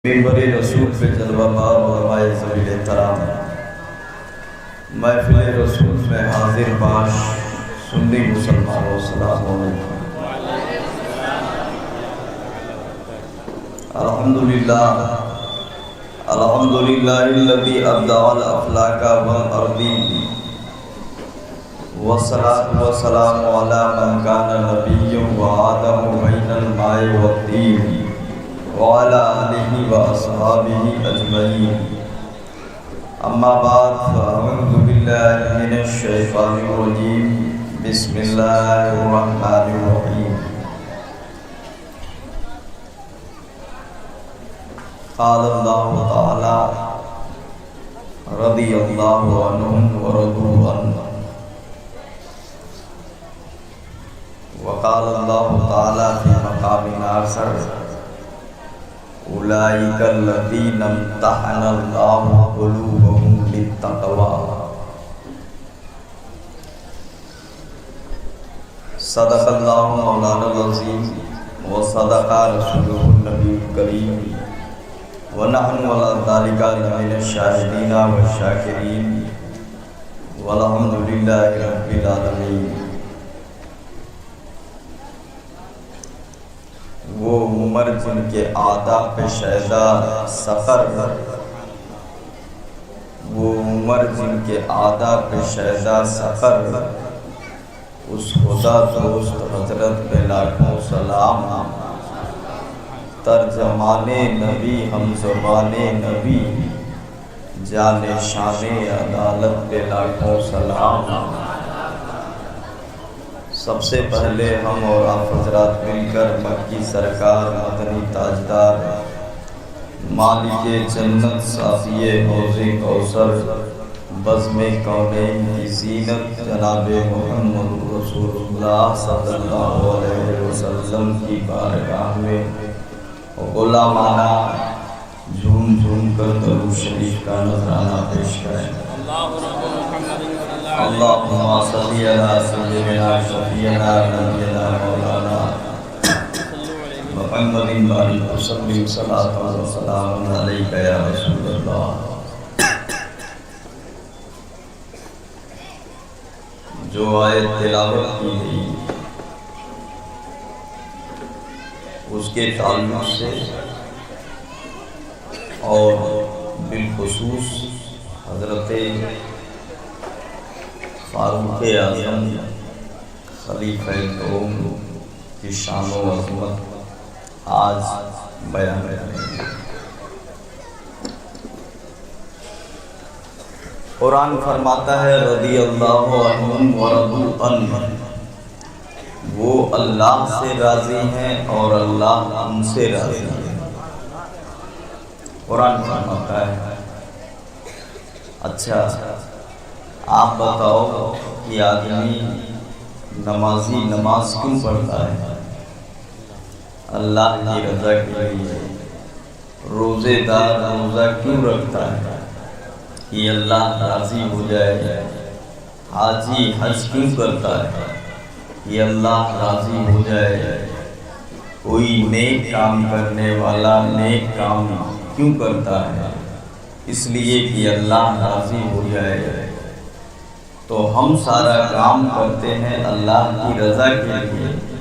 منبر رسول پہ جلوہ بار علماء ذویل احترام، محفل رسول میں حاضر باش سنی مسلمانوں، السلام علیکم۔ الحمدللہ الذی ابدع الافلاک والارضین، والصلاة والسلام علی من کان نبی وآدم بین الماء والطین، وعلى آلہ وأصحابہ اجمعین۔ اما بعد فاعوذ باللہ من الشیطان الرجیم، بسم اللہ الرحمن الرحیم۔ قال اللہ تعالی رضی اللہ عنہم ورضوا عنہ، وقال اللہ تعالی فی مقام آخر اولئک الذین امتحن اللہ قلوبہم للتقوی۔ صدق اللہ مولانا العظیم وصدق رسولہ النبی الکریم، ونحن علی ذلک لمن الشاہدین والشاکرین، والحمد للہ رب العالمین۔ وہ عمر جن کے آداب پہ شیدا سفر، وہ عمر جن کے آداب پہ شیدا سفر، اس خدا دوست حضرت پہ لاکھوں سلام۔ ترجمان نبی ہم زبان نبی، جان شان عدالت پہ لاکھوں سلام۔ سب سے پہلے ہم اور آپ حضرات مل کر مکی سرکار مدنی تاجدار مالک جنت صافی حوض کوثر بزم کونین کی زینت جناب محمد رسول اللہ صلی اللہ علیہ وسلم کی بارگاہ میں غلامانہ جھوم جھوم کر درود شریف کا نذرانہ پیش کریں۔ اللہم صلی علی سیدنا شفیعنا نبینا مولانا محمد بارک وسلم صلاۃ و سلام علیک یا رسول اللہ۔ جو آیت تلاوت کی گئی اس کے تعلق سے اور بالخصوص حضرت فاروق اعظم خلیفہ دوم کی شان و عظمت آج بیان کریں گے۔ قرآن فرماتا ہے رضی اللہ عنہم ورضوا عنہ، وہ اللہ سے راضی ہیں اور اللہ ان سے راضی ہے۔ قرآن فرماتا ہے اچھا آپ بتاؤ کہ آدمی نمازی نماز کیوں پڑھتا ہے؟ اللہ کی رضا کے لیے۔ روزے دار روزہ کیوں رکھتا ہے؟ کہ اللہ راضی ہو جائے۔ حاجی حج کیوں کرتا ہے؟ کہ اللہ راضی ہو جائے۔ کوئی نیک کام کرنے والا نیک کام کیوں کرتا ہے؟ اس لیے کہ اللہ راضی ہو جائے۔ تو ہم سارا کام کرتے ہیں اللہ کی رضا کے لیے۔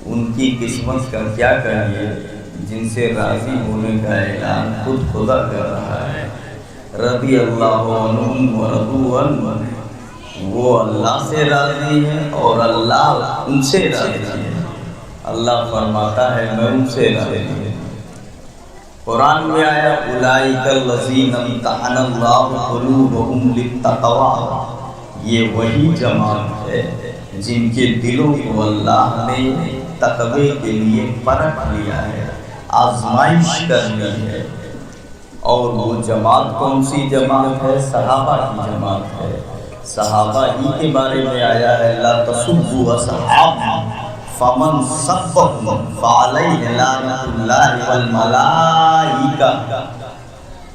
ان کی قسمت کا کیا کریے جن سے راضی ہونے کا اعلان خود خدا کر رہا ہے۔ رضی اللہ عنہم ورضوا عنہ، وہ اللہ سے راضی ہے اور اللہ ان سے راضی ہے۔ اللہ فرماتا ہے میں ان سے راضی ہوں۔ قرآن میں آیا اولئک الذین امتحن اللہ قلوبہم للتقوی، یہ وہی جماعت ہے جن کے دلوں کو اللہ نے تقوی کے لیے پرکھ لیا ہے، آزمائش کرنی ہے۔ اور وہ جماعت کون سی جماعت ہے؟ صحابہ کی جماعت ہے۔ صحابہ ہی کے بارے میں آیا ہے لا تسبوا اصحابی فمن سبهم فعلیہ لعنۃ اللہ والملائکہ،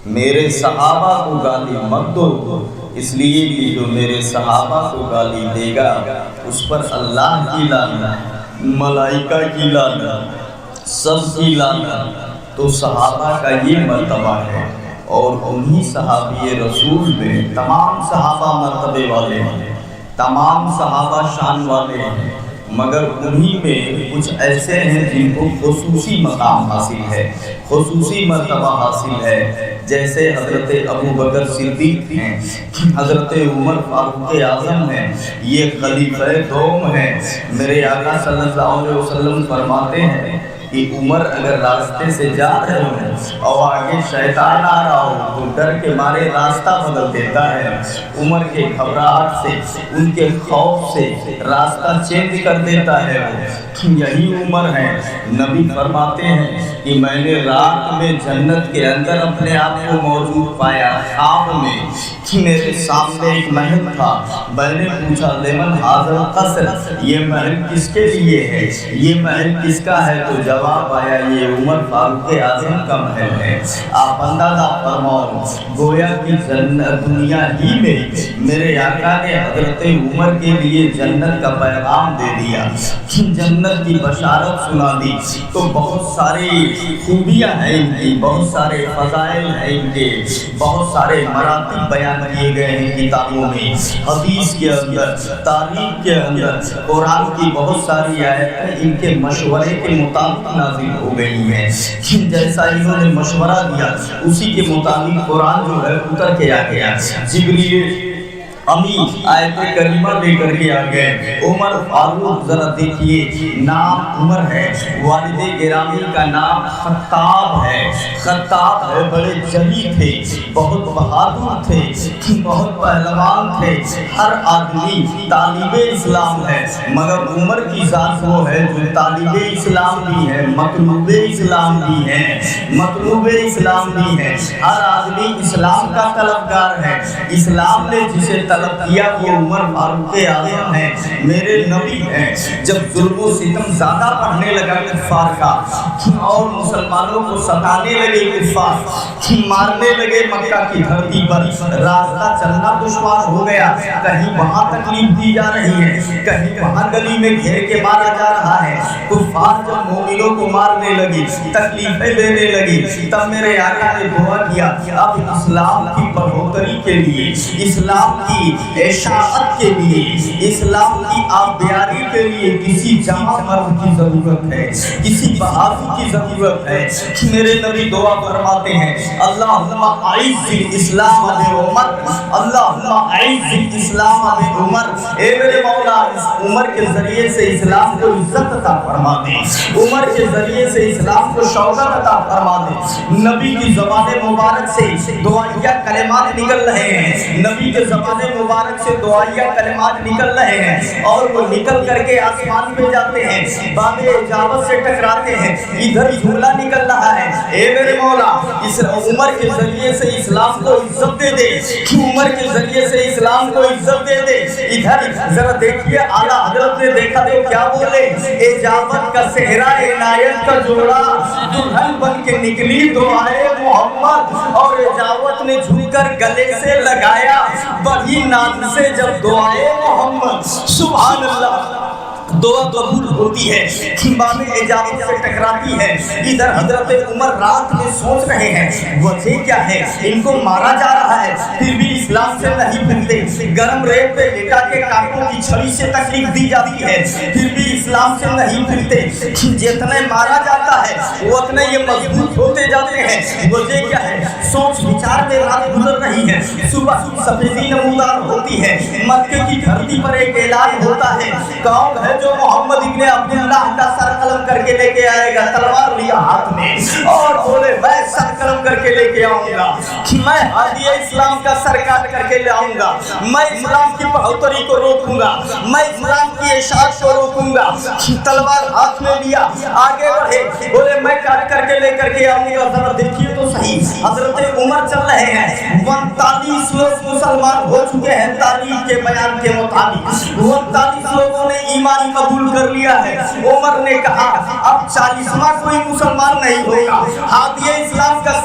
میرے صحابہ کو گالی مت دو، اس لیے کہ جو میرے صحابہ کو گالی دے گا اس پر اللہ کی لعنت، ملائکہ کی لعنت، سب کی لعنت، تو صحابہ کا یہ مرتبہ ہے، اور انہی صحابی رسول میں تمام صحابہ مرتبے والے ہیں، تمام صحابہ شان والے ہیں، مگر انہی میں کچھ ایسے ہیں جن کو خصوصی مقام حاصل ہے، خصوصی مرتبہ حاصل ہے، جیسے حضرت ابو بکر صدیق ہیں، حضرت عمر فاروق اعظم ہیں، یہ خلیفہ دوم ہیں۔ میرے آقا صلی اللہ علیہ وسلم فرماتے ہیں کہ عمر اگر راستے سے جا رہے ہوں اور آگے شیطان آ رہا ہو تو ڈر کے مارے راستہ بدل دیتا ہے، عمر کے گھبراہٹ سے، ان کے خوف سے راستہ چینج کر دیتا ہے۔ یہی عمر ہے، نبی فرماتے ہیں کہ میں نے رات میں جنت کے اندر اپنے آپ کو موجود پایا، خواب میں میرے سامنے ایک محل تھا، میں نے پوچھا لمن ھذا القصر، یہ محل کس کے لیے ہے، یہ محل کس کا ہے؟ تو جواب آیا یہ عمر فاروق اعظم کا محل ہے۔ آپ اندازہ فرماؤ، گویا کہ دنیا ہی میں میرے آقا نے حضرت عمر کے لیے جنت کا پیغام دے دیا، جنت کی بشارت سنا دی۔ تو بہت ساری خوبیاں ہیں ان کی، بہت سارے فضائل ہیں ان کے، بہت سارے مراتب بیان کیے گئے ہیں کتابوں میں، حدیث کے اندر، تاریخ کے اندر، قرآن کی بہت ساری آیتیں ان کے مشورے کے مطابق نازل ہو گئی ہیں۔ جیسا انہوں نے مشورہ دیا اسی کے مطابق قرآن جو ہے اتر کے آ گیا۔ جبریل امین آیت کریمہ لے کر کے آ گئے۔ عمر فاروق ذرا دیکھیے، نام عمر ہے، والد گرامی کا نام خطاب ہے، خطاب ہے، بڑے جلی تھے، بہت بہادر تھے، بہت پہلوان تھے، ہر آدمی طالب اسلام ہے، مگر عمر کی ذات وہ ہے جو طالب اسلام بھی ہے، مطلوب اسلام بھی ہے، مطلوب اسلام بھی ہے، ہر آدمی اسلام کا طلبگار ہے۔ اسلام نے جسے طلب کیا وہ عمر فاروق اعظم ہے، میرے نبی ہیں۔ جب ظلم و ستم زیادہ بڑھنے لگا کفار کا اور مسلمانوں کو ستانے لگے کفار، مارنے لگے مکہ کی دھرتی پر، راستہ چلنا دشوار ہو گیا، کہیں وہاں تکلیف دی جا رہی ہے، کہیں وہاں گلی میں گھیر کے مارا جا رہا ہے، کفار جب مومنوں کو مارنے لگی، تکلیفیں دینے لگی، تب میرے آقا نے دعا کیا اب اسلام کی بڑھوتری کے لیے، اسلام کی اشاعت کے لیے، اسلام کی آبیاری کے لیے کسی جامع مرد کی ضرورت ہے، کسی بہادر کی ضرورت ہے۔ میرے نبی دعا فرماتے ہیں اللہم اعز الاسلام بعمر، اللہم اعز الاسلام بعمر، اے میرے مولا اس عمر کے ذریعے سے اسلام کو عزت عطا فرما دے، عمر کے ذریعے سے اسلام کو شوکت عطا فرما دے۔ نبی کی زبان مبارک سے دعائیہ کلمات نکل رہے ہیں، نبی کے زبان مبارک سے دعائیہ کلمات نکل رہے ہیں، اور وہ نکل کر کے آسمان پہ جاتے ہیں، باب اجابت سے ٹکراتے ہیں، ادھر جملہ نکل رہا ہے اے میرے مولا اس عمر کے ذریعے سے اسلام کو عزت دے دے، عمر کے ذریعے سے اسلام کو عزت دے دے۔ ادھر ذرا دیکھیے اعلیٰ حضرت نے دیکھا تو کیا بولے، اجابت کا صحرا عنایت کا جوڑا دلہن بن کے نکلی دعائے محمد، اور اجابت نے جھک کر گلے سے لگایا بڑی ناز سے جب دعائے محمد، سبحان اللہ، دعا قبول ہوتی ہے، باب اجابت سے ٹکراتی ہے۔ ادھر حضرت عمر رات میں سوچ رہے ہیں وجہ کیا ہے، ان کو مارا جا رہا ہے پھر بھی اسلام سے نہیں پھرتے، گرم ریت پہ لٹا کے کانٹوں کی چھڑی سے تکلیف دی جاتی ہے پھر بھی اسلام سے نہیں پھرتے، جتنے مارا جاتا ہے وہ اتنے یہ مضبوط ہوتے جاتے ہیں۔ وجہ کیا ہے، سوچ وچار میں رات گزر رہی ہے، صبح سفیدی نمودار ہوتی ہے، مکے کی دھرتی پر ایک اعلان ہوتا ہے، کون ہے جو محمد ابن عبداللہ کا سر قلم کر کے لے کے آئے گا، تلوار لیا ہاتھ میں اور بولے میں سر قلم کر کے لے کے آؤں گا، میں ہادی اسلام کا سر کاٹ کر کے لے آؤں گا، میں اسلام کی بڑھوتری کو روکوں گا، میں اسلام کی اشاعت کو روکوں گا۔ تلوار ہاتھ میں لیا، آگے بڑھے، بولے میں کاٹ کر کے لے کر کے آؤں گا۔ ذرا دیکھیے تو صحیح، حضرت عمر چل رہے ہیں، 39 لوگ مسلمان ہو چکے ہیں تاریخ کے بیان کے مطابق، 39 لوگوں نے ایمان قبول کر لیا ہے۔ عمر نے کہا اب 40واں کوئی مسلمان نہیں ہوگا، ہادی اسلام کا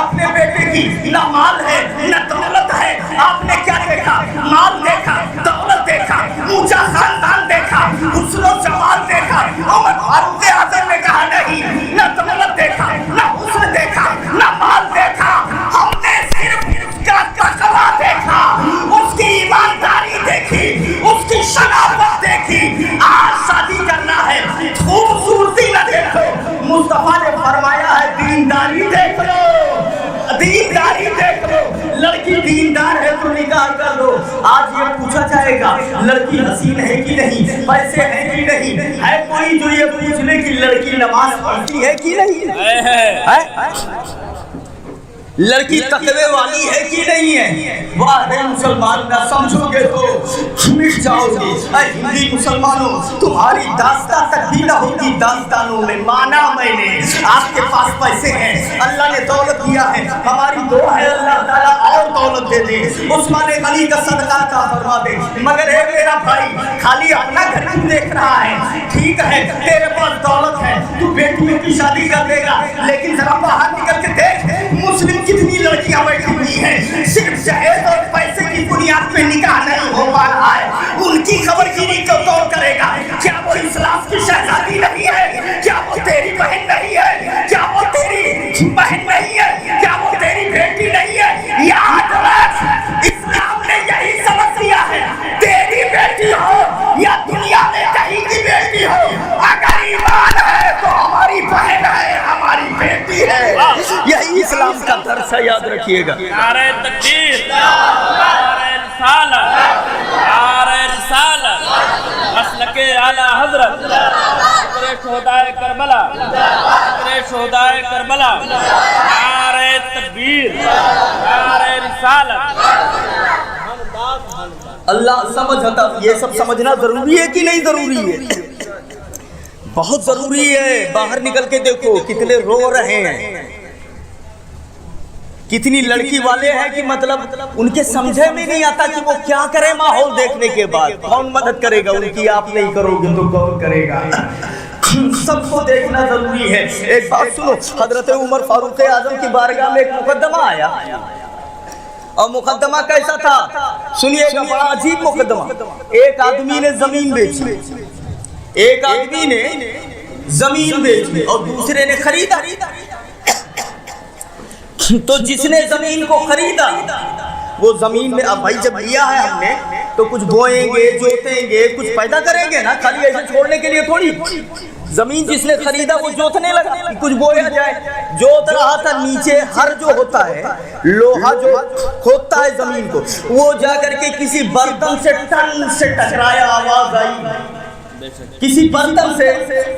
اپنے بیٹے کی، نہ مال ہے نہ دولت ہے، آپ نے کیا دیکھا؟ مال دیکھا، دولت دیکھا، اونچا خاندان دیکھا، حسن و جمال دیکھا۔ عمر فاروق اعظم نے کہا نہیں، نہ دولت دیکھا، نہ حسن دیکھا، نہ مال دیکھا، ہم نے صرف اس کا تقویٰ دیکھا، اس کی ایمانداری دیکھی، اس کی شناخت دیکھی۔ آج شادی کرنا ہے، خوبصورتی نہ دیکھو، مصطفیٰ نے فرمایا ہے دینداری دیکھ لو، دینداری دیکھ لو۔ لڑکی دیندار ہے تو نکاح کر دو۔ آج یہ پوچھا جائے گا لڑکی حسین ہے کہ نہیں، پیسے ہیں کہ نہیں، ہے کوئی جو یہ پوچھ لے کہ لڑکی نماز پڑھتی ہے کہ نہیں ہے؟ لڑکی تقوی والی ہے کہ نہیں ہے؟ واہ اے مسلمان، نہ سمجھو گے تو مٹ جاؤ گے۔ اے ہندی مسلمانوں، تمہاری داستان تک بھی نہ ہوتی داستانوں میں۔ مانا میں نے آپ کے پاس پیسے ہیں، اللہ نے دولت دیا ہے، ہماری دعا ہے اللہ تعالیٰ اور دولت دے دے، عثمان غنی کا صدقہ عطا فرما دے۔ مگر اے میرا بھائی، خالی اپنا گھر کیوں دیکھ رہا ہے؟ ٹھیک ہے تیرے پاس دولت ہے، تو بیٹیوں کی شادی کر دے گا، لیکن ذرا باہر نکل کے دیکھ مسلم کتنی لڑکیاں بیٹھی ہوئی ہیں، صرف جہیز اور پیسے کی بنیاد پہ نکاح نہیں ہو پا رہا ہے۔ ان کی خبر گیری کو کون کرے گا؟ کیا وہ اسلام کی شہزادی نہیں ہے؟ کیا وہ تیری بہن نہیں ہے؟ کیا وہ تیری بہن نہیں ہے؟ کیا وہ تیری بیٹی نہیں ہے؟ یاد رکھ، اسلام نے یہی سبق دیا ہے، تیری بیٹی ہو یا دنیا میں کہیں کی بیٹی ہو، اگر ایمان ہے تو ہماری بہن ہے، ہماری بیٹی ہے۔ یہی اسلام کا درس ہے، یاد رکھیے گا۔ نعرہ تکبیر، نعرہ رسالت، نعرہ رسالت، مسلک اعلی حضرت، فخر شہدائے کربلا، فخر شہدائے کربلا، نعرہ تکبیر، نعرہ رسالت۔ اللہ سمجھتا، یہ سب سمجھنا ضروری ہے کہ نہیں ضروری ہے؟ بہت ضروری ہے۔ باہر نکل کے دیکھو کتنے رو رہے ہیں، کتنی لڑکی والے ہیں کہ مطلب ان کے سمجھے میں نہیں آتا کہ وہ کیا کرے ماحول دیکھنے کے بعد۔ کون مدد کرے گا ان کی؟ آپ نہیں کرو گے تو کون کرے گا؟ سب کو دیکھنا ضروری ہے۔ ایک بات سنو، حضرت عمر فاروق اعظم کی بارگاہ میں ایک مقدمہ آیا، اور مقدمہ کیسا تھا سنیے گا، بڑا عجیب مقدمہ۔ ایک آدمی نے زمین بیچی، ایک آدمی نے زمین بیچی اور دوسرے نے خریدا۔ تو جس نے زمین کو خریدا وہ زمین میں، اب بھائی جب لیا ہے ہم نے تو کچھ بوئیں گے، جوتیں گے، کچھ پیدا کریں گے نا، خالی ایسے چھوڑنے کے لیے تھوڑی۔ زمین جس نے خریدا وہ جوتنے لگا کہ کچھ بویا جائے، جوت رہا تھا۔ نیچے ہر جو ہوتا ہے، لوہا جو کھودتا ہے زمین کو، وہ جا کر کے کسی برتن سے ٹن سے ٹکرایا، آواز آئی، کسی برتن سے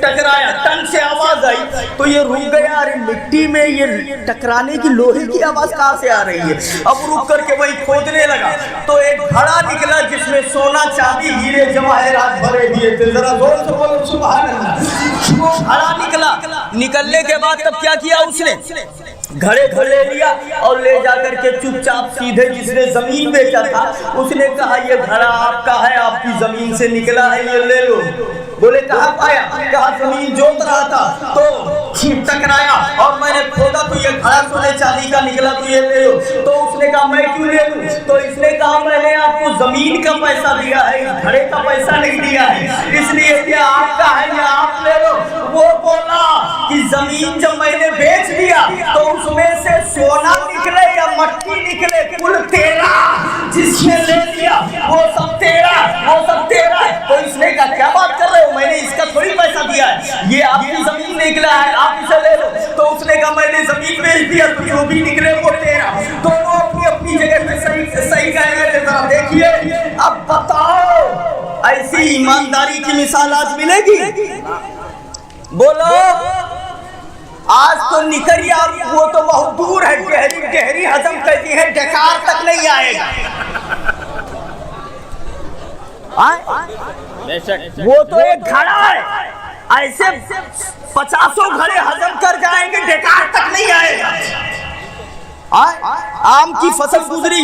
ٹکرایا، ٹن سے آواز آئی تو یہ رک گیا، ارے مٹی میں یہ ٹکرانے کی لوہے کی آواز کہاں سے آ رہی ہے؟ اب رک کر کے وہی کھودنے لگا تو ایک گھڑا نکلا جس میں سونا چاندی ہیرے جواہرات بھرے ہوئے تھے۔ ذرا زور سے بولو سبحان اللہ۔ وہ گھڑا نکلا، نکلنے کے بعد تب کیا کیا اس نے؟ گھڑے لے لیا اور لے جا کر کے چپ چاپ سیدھے جس نے زمین بیچا تھا اس نے کہا یہ گھڑا آپ کا ہے، آپ کی زمین سے نکلا ہے، یہ لے لو۔ بولے کہاں پایا؟ کہا زمین جوت رہا تھا تو ٹکرایا اور میں نے کھودا تو یہ گھڑا سونے چاندی کا نکلا، تو یہ لے لو۔ تو اس نے کہا میں کیوں لے لوں؟ تو اس نے کہا میں نے آپ کو زمین کا پیسہ دیا ہے، اس گھڑے کا پیسہ نہیں دیا ہے، اس لیے یہ آپ کا ہے، یہ آپ لے لو۔ وہ بولا کہ زمین جب میں نے بیچ دیا تو اس میں سے سونا نکلے یا مٹی نکلے کل تیرا، جس نے لے لیا وہ سب تیرا، وہ سب تیرا ہے۔ تو اس نے کہا کیا بات کر رہے ہو، میں نے اس کا تھوڑی پیسہ دیا ہے، یہ آپ کی زمین نکلا ہے، آپ اسے لے لو۔ تو اس نے کہا میں نے زمین بیچ دیا تو جو بھی نکلے وہ تیرا۔ دونوں اپنی اپنی جگہ پہ صحیح کہہ رہے تھے۔ ذرا دیکھیے اب بتاؤ ایسی ایمانداری کی مثال آج ملے گی؟ بولو آج تو نکریا وہ تو بہت دور ہے، گہری ہضم کہتی ہے، ڈکار تک نہیں آئے گا۔ وہ تو ایک گھڑا ہے، ایسے 50 گھڑے ہضم کر جائیں گے، ڈکار تک نہیں آئے گا۔ آم کی فصل گزری،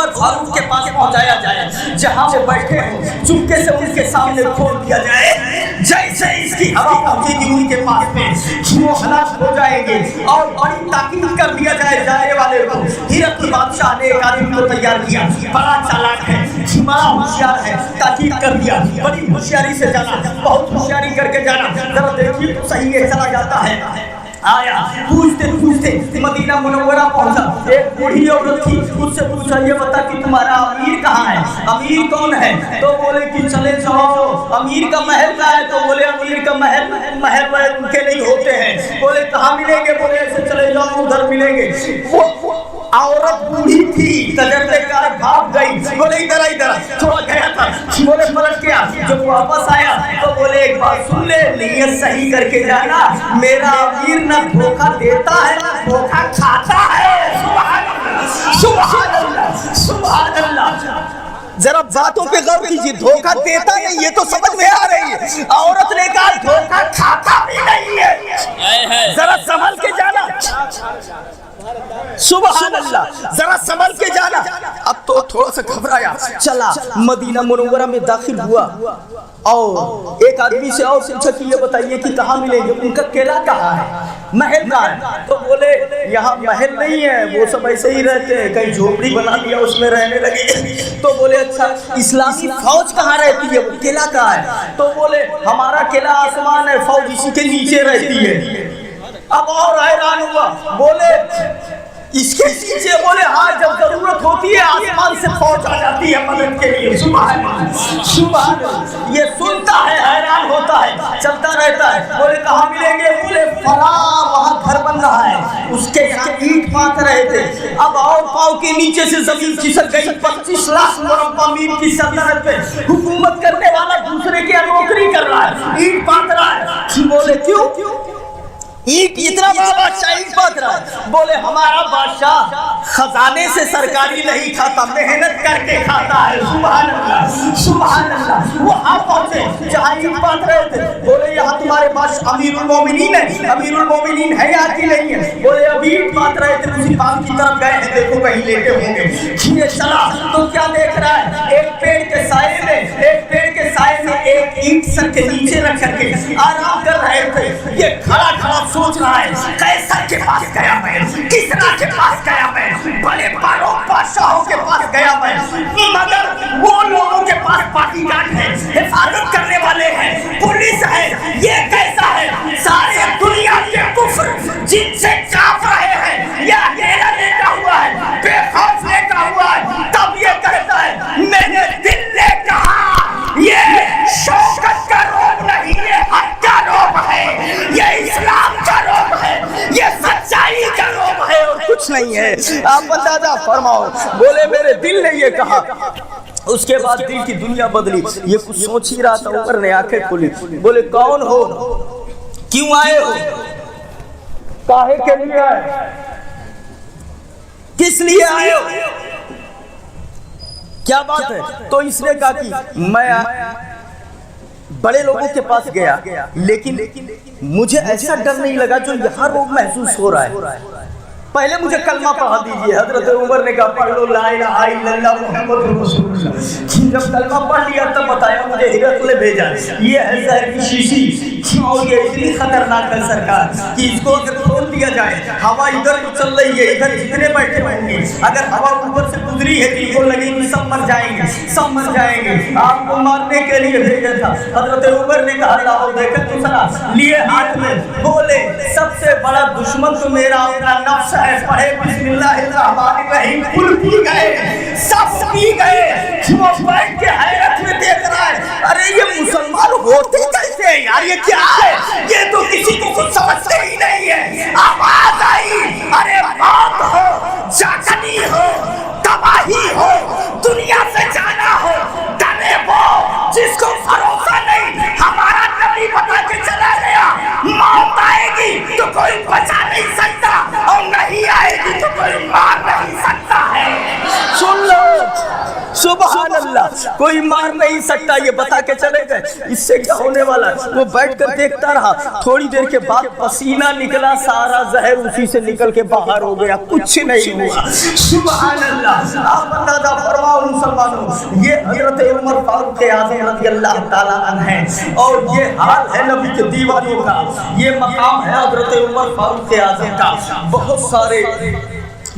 عمر فاروق کے پاس پہنچایا جائے, جہاں وہ بیٹھے ہوں چپکے سے ان کے سامنے کھول دیا جائے. جیسے اس کی ہوا پہنچے گی ان کے پاس میں وہ ہلاک ہو جائیں گے, اور بڑی تاکید کر دیا جائے جانے والے کو. ہرقل بادشاہ نے ایک آدمی کو تیار کیا, بڑا چالاک ہے, بڑا ہوشیار ہے, تاکید کر دیا, بڑی ہوشیاری سے جانا, بہت ہوشیاری کر کے جانا, ذرا دیکھیے تو صحیح ہے. چلا جاتا ہے, آیا پوچھتے پوچھتے مدینہ منورہ پہنچا. ایک بوڑھی عورت تھی, اس سے پوچھا یہ بتا کہ تمہارا امیر کہاں ہے, امیر کون ہے؟ تو بولے کہ چلے جاؤ امیر کا محل کہاں ہے؟ تو بولے امیر کا محل ان کے نہیں ہوتے ہیں. بولے کہاں ملیں گے؟ بولے ایسے چلے جاؤ ادھر ملیں گے. وہ عورت بوڑھی تھی, تجربے کار, بھاگ گئی. بولے ادھر تھوڑا گیا تھا, بولے پلٹ گیا. جب واپس آیا تو بولے ایک بات سن لے, نیت صحیح کر کے جانا, میرا امیر نہ دھوکہ دیتا ہے نہ دھوکہ کھاتا ہے. سبحان اللہ, سبحان اللہ. ذرا باتوں پہ غور کیجیے, دھوکہ دیتا نہیں یہ تو سمجھ میں آ رہی ہے. عورت نے کہا دھوکہ کھاتا بھی نہیں ہے. ذرا سنبھل کے جانا, سبحان اللہ, ذرا سنبھل کے جانا. اب تو تھوڑا سا گھبرایا, چلا مدینہ منورہ میں داخل ہوا, اور ایک آدمی سے اور پوچھا کہ یہ بتائیے کہ کہاں ملیں گے, ان کا قلعہ کہاں ہے, محل کہاں ہے؟ تو بولے یہاں محل نہیں ہے, وہ سب ایسے ہی رہتے ہیں, کہیں جھوپڑی بنا دیا اس میں رہنے لگے. تو بولے اچھا اسلامی فوج کہاں رہتی ہے, وہ قلعہ کہاں ہے؟ تو بولے ہمارا قلعہ آسمان ہے, فوج اسی کے نیچے رہتی ہے. اب اور حیران ہوا, بولے اس کے نیچے؟ بولے ہاں, جب ضرورت ہوتی ہے آسمان سے فوج آ جاتی ہے مدد کے لیے. سبحان اللہ, سبحان اللہ. یہ سنتا ہے, حیران ہوتا ہے, چلتا رہتا ہے. بولے کہاں ملیں گے؟ بولے فلاں وہاں گھر بن رہا ہے, اس کے یہاں اینٹ باندھ رہے تھے. اب اور پاؤں کے نیچے سے زمین کھسک گئی. 25 لاکھ مربع میل کی سلطنت پہ حکومت کرنے والا دوسرے کی نوکری کر رہا ہے, اینٹ باندھ رہا ہے. بولے کیوں اینٹ اتنا بڑا بادشاہ اینٹ باندھ رہا ہے؟ بولے ہمارا بادشاہ خزانے سے سرکاری نہیں کھاتا, محنت کر کے کھاتا ہے. سبحان اللہ, سبحان اللہ. وہاں پہنچے جہاں اینٹ باندھ رہے تھے. بولے یہاں تمہارے پاس امیر المومنین ہے؟ امیر المومنین ہے یا کہ نہیں ہے؟ بولے ابھی اینٹ باندھ رہے تھے, اسی کام کی طرف گئے ہیں, دیکھو کہیں لیٹے ہوں گے. یہ چلا تو کیا دیکھ رہا ہے, ایک پیڑ کے سائے میں, ایک پیڑ کے سائے میں ایک اینٹ سر کے نیچے رکھ کر کے آرام کر رہے تھے. یہ کھڑا کھڑا سوچ رہا ہے, قیصر کے پاس گیا میں, کسرا کے پاس گیا میں, بڑے بڑوں بادشاہوں کے پاس گیا میں, مگر وہ لوگوں کے پاس باڈی گارڈ ہے, حفاظت کرنے والے ہیں, پولیس ہے. یہ کیسا ہے, سارے دنیا کے کفر جن سے کاپ رہے ہیں, یہ اکیلا لیٹا ہوا ہے, بے خوف لیٹا ہوا ہے. تب یہ کہتا ہے میں نے دل نے کہا یہ شوکت کا روب نہیں, یہ حق کا روب ہے, یہ اسلام کا روب ہے, یہ سچائی کا روب ہے, اور کچھ نہیں ہے. آپ اندازہ فرماؤ. بولے میرے دل نے یہ کہا. اس کے بعد دل کی دنیا بدلی. یہ کچھ سوچ ہی رہا تھا, عمر نے آنکھیں کھولی. بولے کون ہو, کیوں آئے ہو, کاہے کے لیے آئے, کس لیے آئے ہو, کیا بات ہے؟ تو اس نے کہا کہ میں بڑے لوگوں کے پاس گیا, لیکن مجھے ایسا ڈر نہیں لگا جو یہاں روب محسوس ہو رہا ہے. پہلے مجھے کلمہ پڑھا دیجئے. حضرت عمر نے کہا پڑھ لو لا الہ الا اللہ محمد رسول اللہ. جب کلمہ پڑھ لیا تب بتایا مجھے ہرقل نے بھیجا. یہ ہے زہر کی شیشی, اور یہ اتنی خطرناک ہے سرکار کہ اس کو اگر کھول دیا جائے, ہوا ادھر کو چل رہی ہے, ادھر جتنے بیٹھے ہوں گے, اگر ہوا اوپر سے گزری ہے جن کو لگے گی سب مر جائیں گے, سب مر جائیں گے. آپ کو مارنے کے لیے بھیجا تھا. حضرت عمر نے کہا لاؤ دیکھیں تو سنا, لیے ہاتھ میں. بولے سب سے بڑا دشمن تو میرا اپنا نفس ہے. پڑھے بسم اللہ الرحمن الرحیم, پھول پی گئے, سب پی گئے. وہ بیٹھ کے حیرت میں دیکھ رہا ہے, ارے یہ مسلمان ہوتے کیسے ہیں یار, یہ کیا ہے, یہ تو کسی کو کچھ سمجھتے ہی نہیں ہے. آواز آئی, ارے موت ہو, جاگنی ہو, تباہی ہو, دنیا سے جانا ہو, ڈرے وہ جس کو بھروسہ نہیں. ہمارا نبی بتا کے چلا گیا, موت آئے گی تو کوئی بچا نہیں سکتا, اور نہیں آئے گی تو کوئی مار نہیں سکتا ہے. سن لو, سبحان اللہ. کوئی مار نہیں سکتا، یہ بتا کے چلے گئے اس سے کیا ہونے والا ہے۔ وہ بیٹھ کر دیکھتا رہا، تھوڑی دیر کے بعد پسینہ نکلا، سارا زہر اسی سے نکل کے باہر ہو گیا، کچھ نہیں ہوا۔ سبحان اللہ۔ آپ اندازہ فرماؤ مسلمانوں، یہ حضرت عمر فاروق اعظم رضی اللہ تعالیٰ عنہ ہے، اور یہ حال ہے نبی کے دیوانوں کا، یہ مقام ہے حضرت عمر فاروق اعظم کا۔ بہت سارے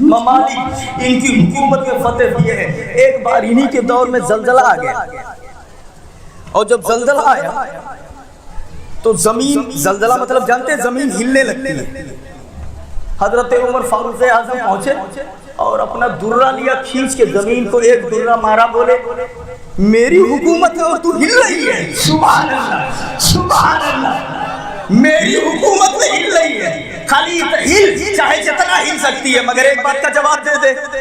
ممالک ان کی حکومت میں فتح ہوئے ہیں۔ ایک بار انہی کے دور میں زلزلہ آ گیا، اور جب زلزلہ آیا تو زمین، زلزلہ مطلب جانتے ہیں زمین ہلنے لگتی ہے۔ حضرت عمر فاروق اعظم پہنچے اور اپنا درہ لیا، کھینچ کے زمین کو ایک درہ مارا، بولے میری حکومت ہے اور تو ہل رہی ہے۔ سبحان اللہ، سبحان اللہ، میری حکومت میں ہل رہی ہے، خالی ہل، چاہے جتنا ہل سکتی ہے، مگر ایک بات کا جواب دے دے،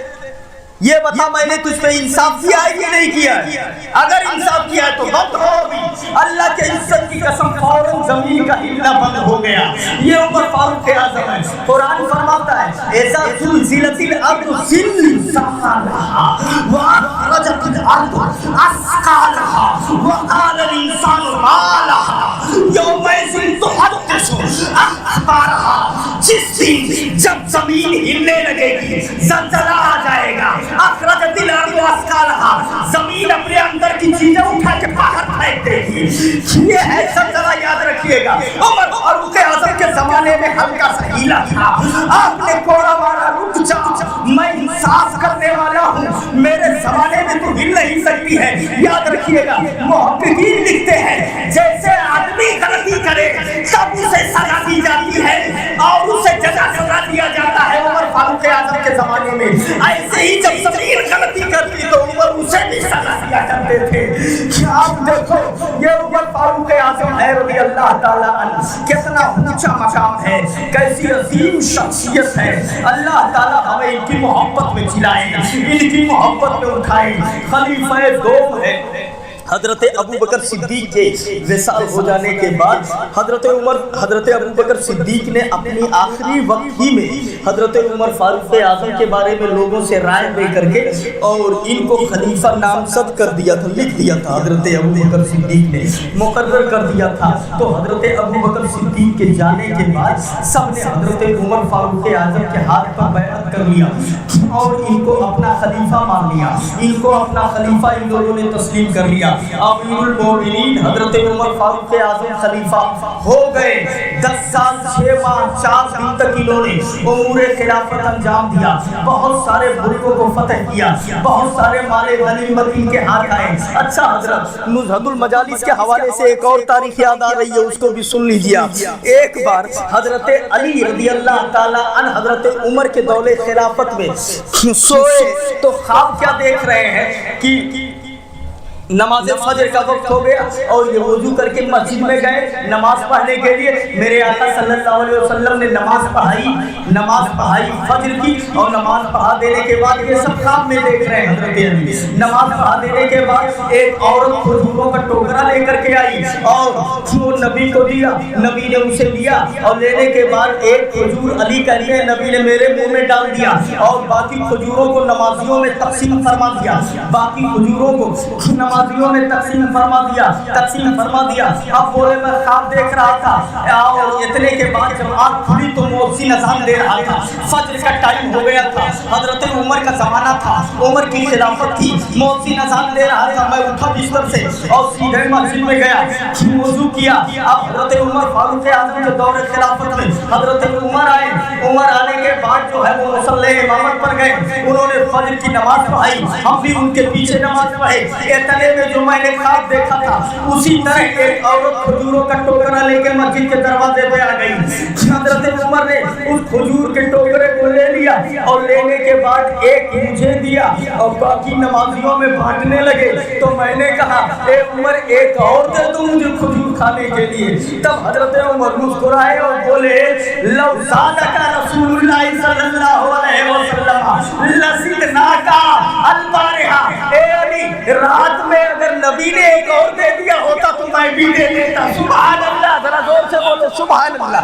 یہ بتا میں نے تجھ پہ انصاف کیا ہے کہ نہیں کیا ہے؟ اگر انصاف کیا ہے تو بند ہو بھی۔ اللہ کے عزت کی قسم فوراً زمین کا ہلنا بند ہو گیا۔ یہ عمر فاروق اعظم ہے۔ قرآن فرماتا ہے ایسا زلزلت الارض زلزالہا واخرجت الارض اثقالہا وقال الانسان ما لہا یومئذ تحدث اخبارہا۔ جس دن جب زمین ہلنے لگے گی، زلزلہ آ جائے گا، اخرجت الارض اثقالہا، زمین اپنے اندر کی چیزیں اٹھا کے باہر پھینک دے گی۔ یہ ہے زلزلہ، یاد رکھیے گا۔ عمر فاروق اعظم کے زمانے میں ہلکا سا ہیلا تھا، آپ نے کوڑا مارا، رک جا، میں انصاف کرنے والا ہوں، میرے زمانے میں تو ہل نہیں سکتی ہے۔ یاد رکھیے گا، محققین لکھتے ہیں جیسے آدمی غلطی کرے تب اسے سزا دی جاتی ہے اور اسے سزا دیا جاتا ہے۔ عمر فاروق اعظم کے زمانے میں ایسے ہی جب زمین غلطی کرتی تو عمر اسے بھی سزا دیا کرتے تھے۔ کیا آپ دیکھو، یہ عمر فاروق اعظم ہے رضی اللہ تعالیٰ عنہ، کتنا اونچا مقام ہے، کیسی عظیم شخصیت ہے۔ اللہ تعالیٰ ہمیں ان کی محبت میں چلائے، ان کی محبت میں اٹھائے۔ خلیفہ دوم ہے حضرت ابو بکر صدیق کے وصال ہو جانے کے بعد حضرت ابو بکر صدیق نے اپنی آخری وقت ہی میں حضرت عمر فاروق اعظم کے بارے میں لوگوں سے رائے لے کر کے اور ان کو خلیفہ نامزد کر دیا تھا، لکھ دیا تھا۔ حضرت ابو بکر صدیق نے مقرر کر دیا تھا۔ تو حضرت ابو بکر صدیق کے جانے کے بعد سب نے حضرت عمر فاروق اعظم کے ہاتھ پر بیعت کر لیا اور ان کو اپنا خلیفہ مان لیا، ان کو اپنا خلیفہ ان لوگوں نے تسلیم کر لیا۔ امیر المومنین حضرت عمر فاروق اعظم خلیفہ ہو گئے۔ 10 سال 6 ماہ 4 دن تک انہوں نے امور خلافت انجام دیا، بہت سارے ملکوں کو فتح کیا، بہت سارے مال غنیمت ان کے ہاتھ آئے۔ اچھا حضرت، نزہت المجالس کے حوالے سے ایک اور تاریخ یاد آ رہی ہے، اس کو بھی سن لیجیے۔ ایک بار حضرت علی رضی اللہ تعالیٰ عنہ حضرت عمر کے دور خلافت میں سوئے تو خواب کیا دیکھ رہے ہیں کہ نماز فجر کا وقت ہو گیا اور یہ وضو کر کے مسجد میں گئے نماز پڑھنے کے لیے۔ میرے آقا صلی اللہ علیہ وسلم نے نماز پڑھائی فجر کی، اور نماز پڑھا دینے کے بعد یہ سب خواب میں دیکھ رہے ہیں حضرت علی۔ نماز پڑھا دینے کے بعد ایک عورت کھجوروں کا ٹوکرا لے کر کے آئی اور وہ نبی کو دیا، نبی نے اسے لیا اور لینے کے بعد ایک کھجور علی کا لیا، نبی نے میرے منہ میں ڈال دیا اور باقی کھجوروں کو نمازیوں میں تقسیم فرما دیا، باقی کھجوروں کو نمازیوں نے تقسیم فرما دیا۔ اب بولے میں خواب دیکھ رہا تھا، اور اتنے کے بعد جب آنکھ کھلی تو مؤذن اذان دے رہا تھا، فجر کا ٹائم ہو گیا تھا، حضرت عمر کا زمانہ تھا، عمر کی خلافت تھی، مؤذن اذان دے رہا تھا۔ میں اٹھا بستر سے اور سیدھے مسجد میں گیا، وضو کیا۔ اب حضرت عمر فاروق اعظم کے دور خلافت میں حضرت عمر آئے، عمر آنے کے بعد جو ہے وہ مصلی امامت پر گئے، انہوں نے فجر کی نماز پڑھائی، ہم بھی ان کے پیچھے نماز پڑھے۔ اتنے میں جو میں نے خواب دیکھا تھا اسی طرح ایک عورت کھجوروں کا ٹوکرا لے کے مسجد کے دروازے پہ آ گئی۔ حضرت عمر نے اس کھجور کے ٹوکرے کو لے لیا اور لینے کے بعد ایک مجھے دیا اور باقی نمازیوں میں بانٹنے لگے۔ تو میں نے کہا اے عمر ایک اور دے دو مجھے کھجور کھانے کے لیے۔ تب حضرت عمر مسکرائے اور بولے لو زادک رسول اللہ صلی اللہ علیہ وسلم لزدناک البارحہ، اے علی رات میں اگر نبی نے ایک اور دے دیا ہوتا تو میں بھی دے دیتا۔ سبحان اللہ، ذرا زور سے بولو سبحان اللہ۔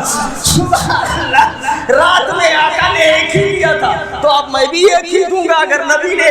رات میں آقا نے ایک ہی دیا تھا تو اب میں بھی ایک ہی دوں گا. اگر نبی نے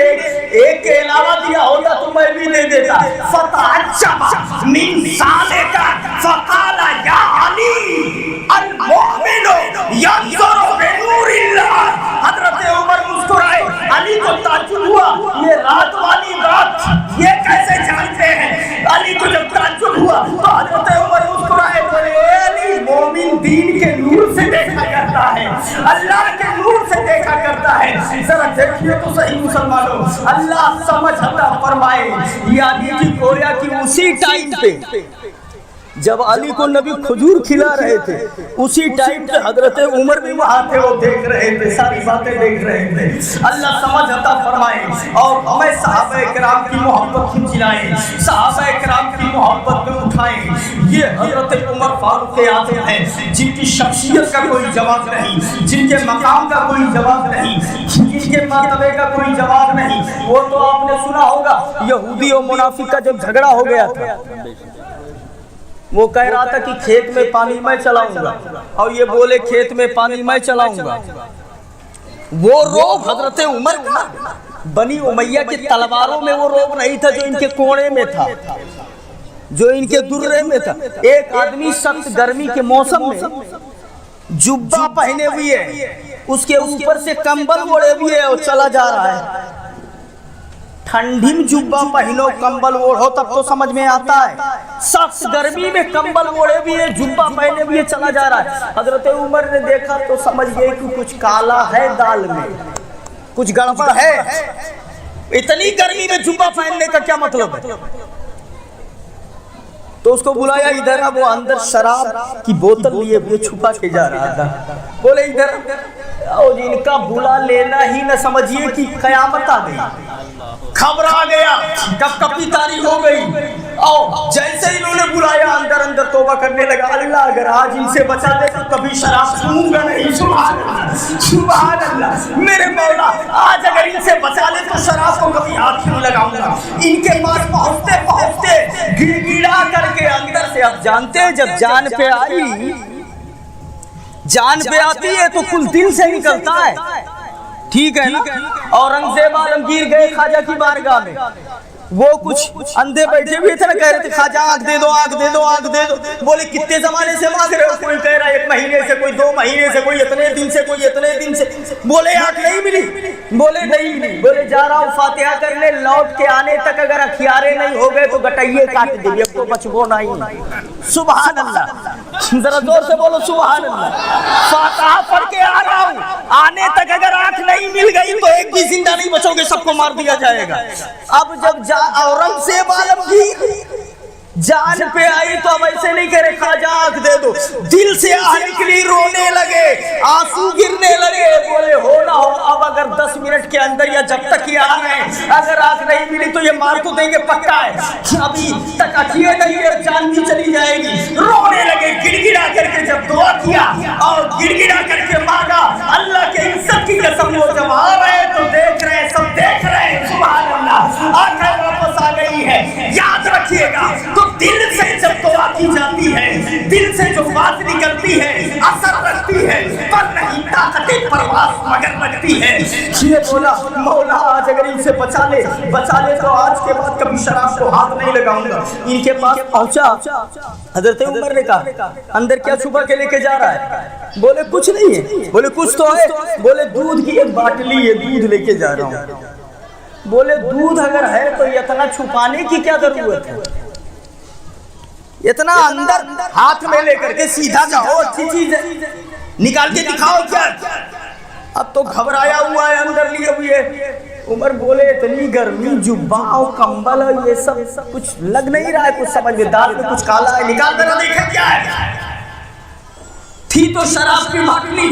ایک کے علاوہ دیا ہوتا تو میں بھی دے دیتا. فتعجب من ذلک فقال یا علی المؤمن ينظر بنور اللہ. حضرت عمر مسکرائے. علی کو تعجب ہوا یہ رات والی بات یہ کیسے جانتے ہیں. علی کو جب تعجب ہوا تو حضرت عمر مسکرائے بولے علی مومن دین کے نور سے دیکھا کرتا ہے, اللہ کے نور سے دیکھا کرتا ہے. ذرا دیکھیے تو صحیح مسلمانوں, اللہ سمجھ عطا فرمائے. یعنی کہ گویا کہ اسی ٹائم پہ جب علی کو نبی کھجور کھلا رہے تھے اسی ٹائم پہ حضرت عمر بھی وہاں تھے, وہ دیکھ رہے تھے, ساری باتیں دیکھ رہے تھے. اللہ سمجھ عطا فرمائے اور ہمیں صحابہ کرام کی محبت کھینچ لائیں, صحابہ کرام کی محبت میں اٹھائیں. یہ حضرت عمر فاروق اعظم ہیں جن کی شخصیت کا کوئی جواب نہیں, جن کے مقام کا کوئی جواب نہیں, جن کے مرتبے کا کوئی جواب نہیں. وہ تو آپ نے سنا ہوگا یہودی اور منافق کا جب جھگڑا ہو گیا تھا, وہ کہہ رہا تھا کہ کھیت میں پانی میں چلاؤں گا اور یہ بولے کھیت میں پانی میں چلاؤں گا. وہ روب حضرت عمر کا بنی امیہ کی تلواروں میں وہ روب نہیں تھا جو ان کے کوڑے میں تھا, جو ان کے درے میں تھا. ایک آدمی سخت گرمی کے موسم میں جبہ پہنے ہوئے ہے, اس کے اوپر سے کمبل اوڑھے ہوئے ہے اور چلا جا رہا ہے. ٹھنڈی میں جبہ پہنو کمبل اوڑھو تب تو سمجھ میں آتا ہے, سخت گرمی میں کمبل اوڑھے ہوئے جبہ پہنے ہوئے چلا جا رہا ہے. حضرت عمر نے دیکھا تو سمجھ گئے کہ کچھ کالا ہے دال میں, کچھ گڑبڑ ہے. اتنی گرمی میں جبہ پہننے کا کیا مطلب ہے؟ تو اس کو بلایا ادھر. اب وہ اندر شراب کی بوتل لیے ہوئے چھپا کے جا رہا تھا. بولے ادھر, اور ان کا بلا لینا ہی نہ سمجھیے کہ قیامت آ گئی, خبر آ گیا, کب کبھی تاریخ ہو گئی. اور جیسے انہوں نے بلایا اندر اندر توبہ کرنے لگا, اللہ اگر آج ان سے بچا دے تو کبھی شراب پیوں گا نہیں. سبحان اللہ, سبحان اللہ, میرے مولا آج اگر ان سے بچا لے تو شراب کو کبھی ہاتھ نہیں لگاؤں گا. ان کے پاس پہنچتے پہنچتے گڑ گڑا کر کے اندر سے, اب جانتے ہیں جب جان پہ آئی, جان پہ آتی ہے تو کل دل سے نکلتا ہے, ٹھیک ہے نا. اورنگزیب عالمگیر گئے خواجہ کی بارگاہ میں, وہ کچھ اندھے بیٹھے ہوئے تھے نا, کہہ رہے تھے خواجہ آنکھ دے دو, آنکھ دے دو, آنکھ دے دو. بولے کتنے زمانے سے مانگ رہے ہو؟ کوئی کہہ رہا 1 مہینے سے, کوئی 2 مہینے سے, کوئی اتنے دن سے, کوئی اتنے دن سے. بولے آنکھ نہیں ملی, بولے نہیں ملی. بولے جا رہا ہوں فاتحہ کرنے, لوٹ کے آنے تک اگر ہتھیارے نہیں ہو گئے تو گٹائیے کاٹ دیں گے, اب تو بچبو نہیں. سبحان اللہ, ذرا زور سے بولو سبحان اللہ. فاتحہ پڑھ کے آ رہا ہوں, آنے تک اگر آنکھ نہیں مل گئی تو ایک بھی زندہ نہیں بچو گے, سب کو مار دیا جائے گا. اب جب اورنگزیب عالمگیر جان پہ آئی تو اب ایسے نہیں کہہ رہے خواجہ آنکھ دے دو, دل سے آہ نکلی, رونے لگے, آنسو گرنے لگے. بولے ہو نہ ہو اب اگر 10 منٹ کے اندر یا جب تک یہ آ گئے اگر آنکھ نہیں ملی تو یہ مار کو دیں گے, پکا ہے. ابھی تک اچھیے نہیں ہے, جان بھی چلی جائے گی. رونے لگے, گڑ گڑا کر کے جب دعا کیا اور گڑ گڑا کر کے مانگا, اللہ کے عزت کی قسم وہ جب آ رہے تو دیکھ رہے, سب دیکھ رہے. سبحان اللہ, آنکھیں واپس آ گئی ہے. یاد رکھیے گا تو دل سے جب دعا کی جاتی ہے, دل سے جو بات نکلتی ہے اثر رکھتی ہے, پر نہیں طاقت پرواز مگر رکھتی ہے. یہ بولا مولا آج اگر ان سے بچا لے تو آج کے بعد کبھی شراب کو ہاتھ نہیں لگاؤں گا. ان کے پاس پہنچا, حضرت عمر نے کہا اندر کیا چھپا کے لے کے جا رہا ہے؟ بولے کچھ نہیں ہے. بولے کچھ تو ہے. بولے دودھ کی ایک باٹلی ہے, دودھ لے کے جا رہا ہوں. بولے دودھ اگر ہے تو اتنا چھپانے کی کیا ضرورت ہے, اتنا اندر ہاتھ میں لے کر کے سیدھا جاؤ, اچھی چیز ہے, نکال کے دکھاؤ کیا. اب تو گھبرایا ہوا ہے, اندر لیے ہوئے. عمر بولے اتنی گرمی, جبہ اور کمبل اور یہ سب کچھ لگ نہیں رہا ہے, کچھ سمجھ میں, دال میں کچھ کالا ہے, نکال کر دیکھیں کیا ہے. تھی تو شراب کی باٹلی,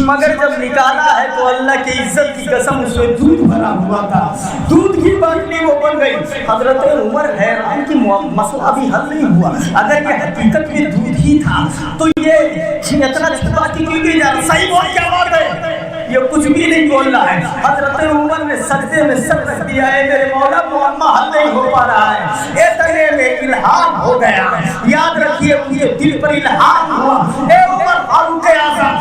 مگر جب نکالا ہے تو اللہ کی عزت کی قسم اس میں دودھ بھرا ہوا تھا, دودھ کی باٹلی وہ بن گئی. حضرت عمر حیران کہ مسئلہ ابھی حل نہیں ہوا, اگر یہ حقیقت میں دودھ ہی تھا تو یہ اتنا چھپا کی کیوں نہیں جا رہا. صحیح بول کیا بات ہے, یہ کچھ بھی نہیں بول رہا ہے. حضرت عمر نے سجدے میں سر رکھ دیا ہے, میرے مولا معمہ حل نہیں ہو پا رہا ہے. اتنے میں الہام ہو گیا. یاد رکھیے مجھے دل پر الہام ہوا, اے عمر فاروق اعظم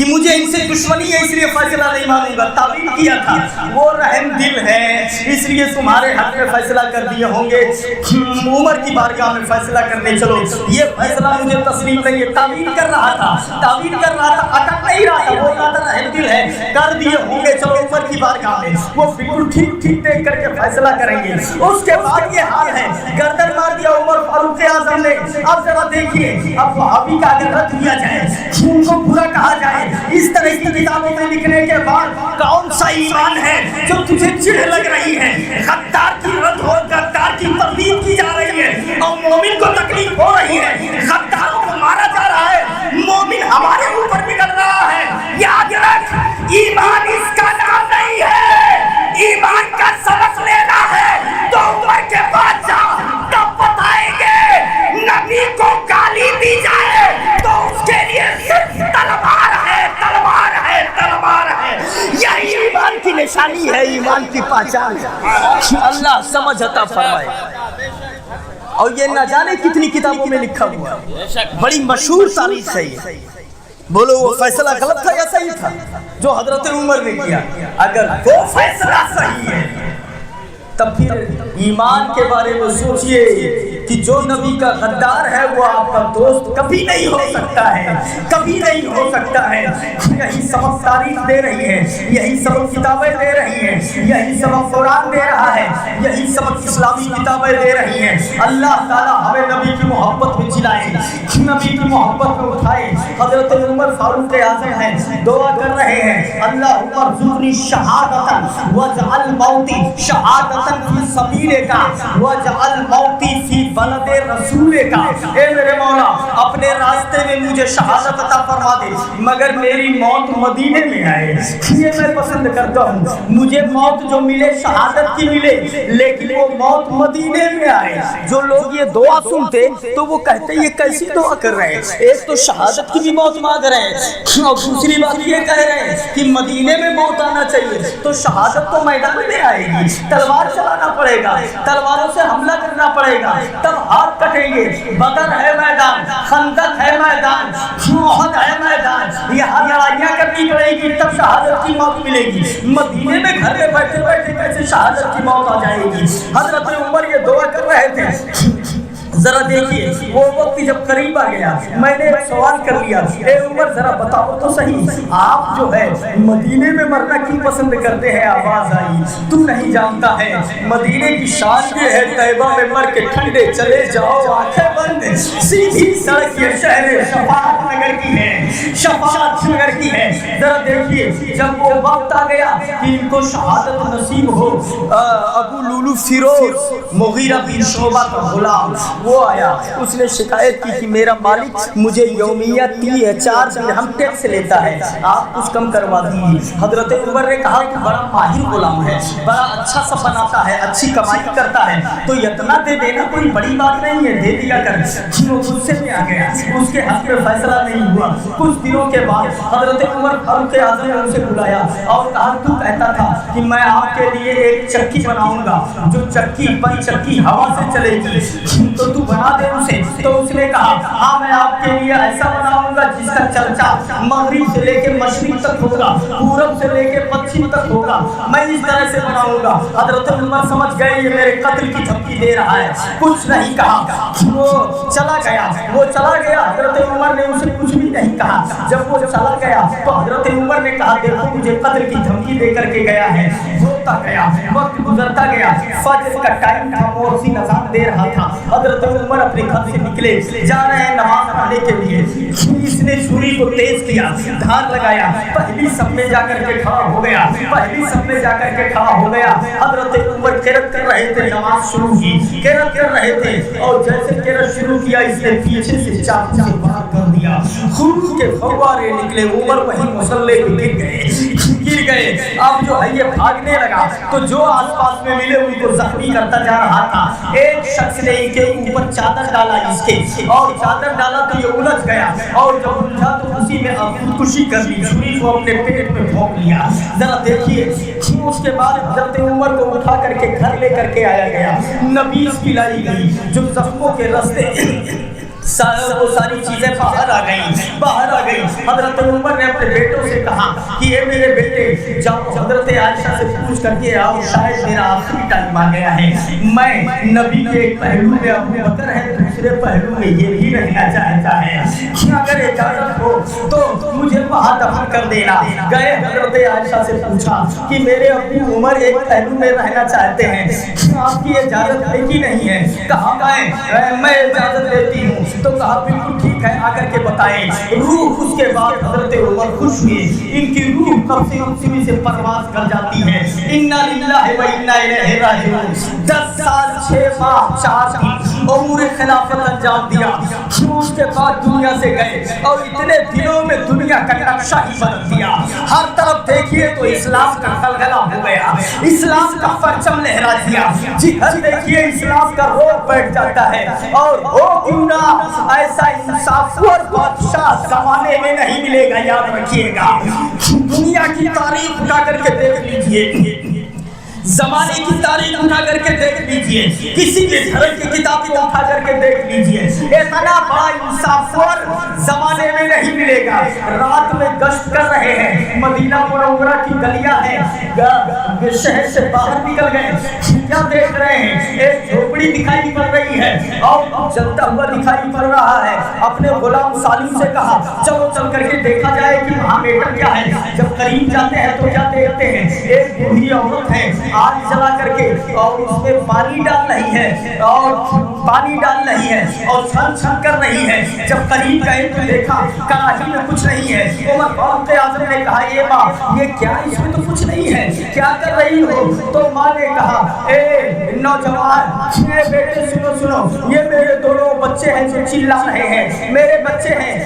کہ مجھے ان سے دشمنی ہے اس لیے فیصلہ نہیں مانوں گا. تعبیر کیا تھا وہ رحم دل ہے اس لیے تمہارے حق میں فیصلہ کر دیے ہوں گے. عمر کی بارگاہ میں فیصلہ کرنے چلو, یہ فیصلہ مجھے تسلیم نہیں ہے. تعبیر کر رہا تھا, اٹک نہیں رہا تھا, وہ کہا تھا رحم دل ہے, کر دیے ہوں گے, چلو عمر کی بارگاہ میں وہ بالکل ٹھیک دیکھ کر کے فیصلہ کریں گے. اس کے بعد یہ حال ہے, گردن مار دیا عمر فاروق اعظم نے. اب ذرا دیکھیے, اب وہابی کا اگر رد دیا جائے, ان کو برا کہا جائے, اس طرح کی کتابوں میں لکھنے کے بعد کون سا ایمان ہے جو تجھے چڑھ لگ رہی ہے؟ غدار کی رد ہو, غدار کی تردید کی جا رہی ہے اور مومن کو تکلیف ہو رہی ہے. غداروں کو مارا جا رہا ہے, مومن ہمارے اوپر بگڑ رہا ہے. یاد رکھ, ایمان اس کا نام نہیں ہے, ایمان کا سبق لینا ہے تو عمر کے بعد جا, تب بتائیں گے. نبی کو گالی دی جائے تو اس کے لیے صرف تلوار ہے, تلوار ہے, تلوار ہے. یہی ایمان کی نشانی ہے, ایمان کی پہچان ہے. اللہ سمجھ عطا فرمائے. اور یہ نہ جانے کتنی کتابوں میں لکھا ہوا, بڑی مشہور تاریخ ہے یہ. بولو وہ فیصلہ غلط تھا یا صحیح تھا جو حضرت عمر نے کیا؟ اگر وہ فیصلہ صحیح ہے تب پھر ایمان کے بارے میں سوچئے کہ جو نبی کا غدار ہے وہ آپ کا دوست کبھی نہیں ہو سکتا ہے, کبھی نہیں ہو سکتا ہے. یہی سبق تاریخ دے رہی ہے, یہی سبق کتابیں دے رہی ہیں, یہی سبق قرآن دے رہا ہے, یہی سبق اسلامی کتابیں دے رہی ہیں. اللہ تعالیٰ ہمیں نبی کی محبت میں جلائے, نبی کی محبت میں اٹھائے. حضرت عمر فاروق اعظم ہیں, دعا کر رہے ہیں, اللہم ارزقنی شہادتا واجعل موتی شہادتا فی سبیلک واجعل موتی فی بلد رسول کا. اے میرے مولا اپنے راستے میں مجھے شہادت عطا فرما دے, مگر میری موت مدینے میں آئے. یہ میں پسند کرتا ہوں, مجھے موت جو ملے شہادت کی ملے, لیکن وہ موت مدینے میں آئے. جو لوگ یہ دعا سنتے تو وہ کہتے یہ کیسی دعا کر رہے ہیں, ایک تو شہادت کی بھی موت مانگ رہے ہیں اور دوسری بات یہ کہہ رہے ہیں کہ مدینے میں موت آنا چاہیے. تو شہادت تو میدان میں آئے گی, تلوار چلانا پڑے گا, تلواروں سے حملہ کرنا پڑے گا, تب ہاتھ کٹیں گے. بدر ہے میدان, خندق ہے میدان, احد ہے میدان, یہاں لڑائیاں کرنی پڑے گی تب شہادت کی موت ملے گی. مدینے میں گھر میں بیٹھے بیٹھے کیسے شہادت کی موت آ جائے گی؟ حضرت عمر یہ دعا کر رہے تھے. ذرا دیکھیے وہ وقت جب قریب آ گیا, میں نے ایک سوال کر لیا, اے عمر ذرا بتاؤ تو صحیح, آپ جو ہے مدینے میں مرنا کیوں پسند کرتے ہیں؟ آواز آئی, تو نہیں جانتا ہے مدینے کی شان یہ ہے, طیبہ میں مر کے ٹھنڈے چلے جاؤ آنکھیں بند, سیدھی سڑک یہ شہر شفاعت نگر کی ہے, شفاعت نگر کی ہے. ذرا دیکھیے جب وہ وقت آ گیا کہ ان کو شہادت نصیب ہو, ابو لولو فیروز مغیرہ بن شعبہ کا غلام وہ آیا, اس نے شکایت کی کہ میرا مالک مجھے یومیہ 4 درہم ٹیکس لیتا ہے, آپ کچھ کم کروا دیجیے. حضرت عمر نے کہا کہ بڑا ماہر غلام ہے, بڑا اچھا سا بناتا ہے, اچھی کمائی کرتا ہے, تو اتنا دے دینا کوئی بڑی بات نہیں ہے, دے دیا کر. وہ غصے میں آ گیا, اس کے حق میں فیصلہ نہیں ہوا. کچھ دنوں کے بعد حضرت عمر فاروق اعظم نے اسے بلایا اور کہا تو کہتا تھا کہ میں آپ کے لیے ایک چکی بناؤں گا, جو چکی بن چکی ہوا سے چلے گی, تو تو بنا دے اسے. تو اس نے کہا ہاں میں آپ کے لیے ایسا بناؤں گا جس کا چرچا مغرب سے لے کے مشرق تک ہوگا, پورب سے لے کے پچھم تک ہوگا, میں اس طرح سے بناؤں گا. حضرت عمر سمجھ گئے یہ میرے قتل کی دھمکی دے رہا ہے, کچھ نہیں کہا. وہ چلا گیا, حضرت عمر نے اسے کچھ بھی نہیں کہا. جب وہ چلا گیا تو حضرت عمر نے کہا دیکھو مجھے قتل کی دھمکی دے کر کے گیا ہے. ہوتا گیا, وقت گزرتا گیا, فجر کا ٹائم تھا, مؤذن اذان دے رہا تھا. حضرت عمر اپنے گھر سے نکلے, جا رہے ہیں نماز پڑھنے کے لیے. اس نے چھری کو تیز کیا, دھار لگایا, پہلی صف میں جا کر کے کھڑا ہو گیا, حضرت عمر قرات کر رہے تھے, نماز شروع کی, قرات کر رہے تھے, اور جیسے قرات شروع کیا اس نے پیچھے سے چاقو سے وار کر دیا, خون کے فوارے نکلے. عمر وہیں مصلی پہ گر گئے. اب جو ہے یہ بھاگنے لگا تو جو آس پاس میں ملے ان کو زخمی کرتا جا رہا تھا. ایک شخص نے ان کے اوپر چادر ڈالا اس کے, اور چادر ڈالا تو یہ الجھ گیا, اور جب الجھا تو اسی میں خودکشی کر لی, چھری کو اپنے پیٹ میں پھونک لیا. ذرا دیکھیے اس کے بعد حضرت عمر کو اٹھا کر کے گھر لے کر کے آیا گیا, نبیذ پلائی گئی, جو زخموں کے رستے وہ ساری چیزیں باہر آ گئی. حضرت عمر نے اپنے بیٹوں سے کہا کہ یہ میرے بیٹے جاؤ حضرت عائشہ سے پوچھ کر کے آؤ، شاید میرا آخری ٹائم آ گیا ہے. میں نبی کے ایک پہلو میں ابو بکر ہے، دوسرے پہلو میں یہ بھی رہنا چاہتا ہے، اگر اجازت ہو تو مجھے وہاں دفن کر دینا. گئے حضرت عائشہ سے پوچھا کہ میرے ابو عمر ایک پہلو میں رہنا چاہتے ہیں، آپ کی اجازت ہے کہ نہیں ہے؟ کہا گئے میں اجازت دیتی ہوں. تو کہا بالکل ٹھیک ہے، آ کر کے بتائیں. روح اس کے بعد حضرت عمر خوش ہوئے، ان کی روح کب سے پرواز کر جاتی ہے. انا للہ و انا الیہ راجعون. 10 سال 6 ماہ 4 دن امور خلافت انجام دیا. اس کے بعد دنیا سے گئے اور اتنے دنوں میں دنیا کا نقشہ ہی بدل دیا. ہر طرف دیکھیے تو اسلام کا غلغلہ ہو گیا، اسلام کا پرچم لہرا دیا. جدھر دیکھیے اسلام کا روپ بیٹھ جاتا ہے. اور ہو کیوں نہ ایسا انصاف اور بادشاہ زمانے میں نہیں ملے گا، یاد رکھیے گا. دنیا کی تاریخ اٹھا کر کے دیکھ لیجئے، زمانے کی تاریخ اٹھا کر کے دیکھ لیجئے، کسی بھی دھرم کی کتاب کو اٹھا کر کے دیکھ لیجئے، اتنا بڑا انصاف اور زمانے میں نہیں ملے گا. رات میں گشت کر رہے ہیں، مدینہ منورہ کی گلیاں ہیں، شہر سے باہر نکل گئے، کیا دیکھ رہے ہیں؟ ایک جھوپڑی دکھائی پڑ رہی ہے اور جلتا ہوا دکھائی پڑ رہا ہے. اپنے غلام سالم سے کہا چلو چل کر کے دیکھا جائے کہ وہاں میٹر کیا ہے. جب قریب جاتے ہیں تو کیا دیکھتے ہیں؟ ایک بوڑھی عورت ہے، آگ جلا کر کے اور اس میں پانی ڈال رہی ہے اور چھن چھن کر رہی ہے. جب قریب گئے تو دیکھا کڑاہی میں کچھ نہیں ہے. عمر فاروق اعظم نے کہا یہ ماں یہ کیا، اس میں تو کچھ نہیں ہے، کیا کر رہی ہو؟ تو ماں نے کہا اے نوجوان، اے بیٹے سنو، یہ میرے دونوں بچے ہیں جو چلا رہے ہیں، میرے بچے ہیں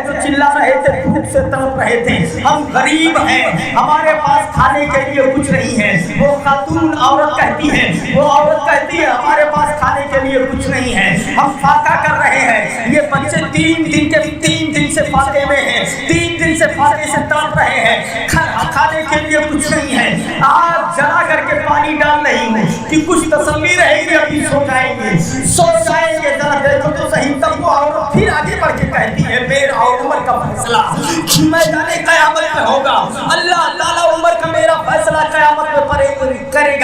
جو چلا رہے تھے، بھوک سے تڑپ رہے تھے. ہم غریب ہیں، ہمارے پاس کھانے کے لیے کچھ نہیں ہے. وہ خاتون عورت کہتی ہے ہمارے پاس کھانے کے لیے کچھ نہیں ہے، ہم فاقہ کر رہے ہیں. یہ بچے 3 دن سے فاقے میں ہیں، 3 دن سے فاقے سے تڑپ رہے ہیں، کھانے کے لیے کچھ نہیں ہے. آگ جلا کر کے پانی ڈال رہی ہوں کہ کچھ تسلی رہے گی، ابھی سو جائیں گے. ذرا دیکھو تو صحیح. تب وہ عورت پھر آگے بڑھ کے کہتی ہے میرا اور عمر کا فیصلہ میدان قیامت میں ہوگا. اللہ تعالیٰ عمر کا میرا فیصلہ قیامت میں کرے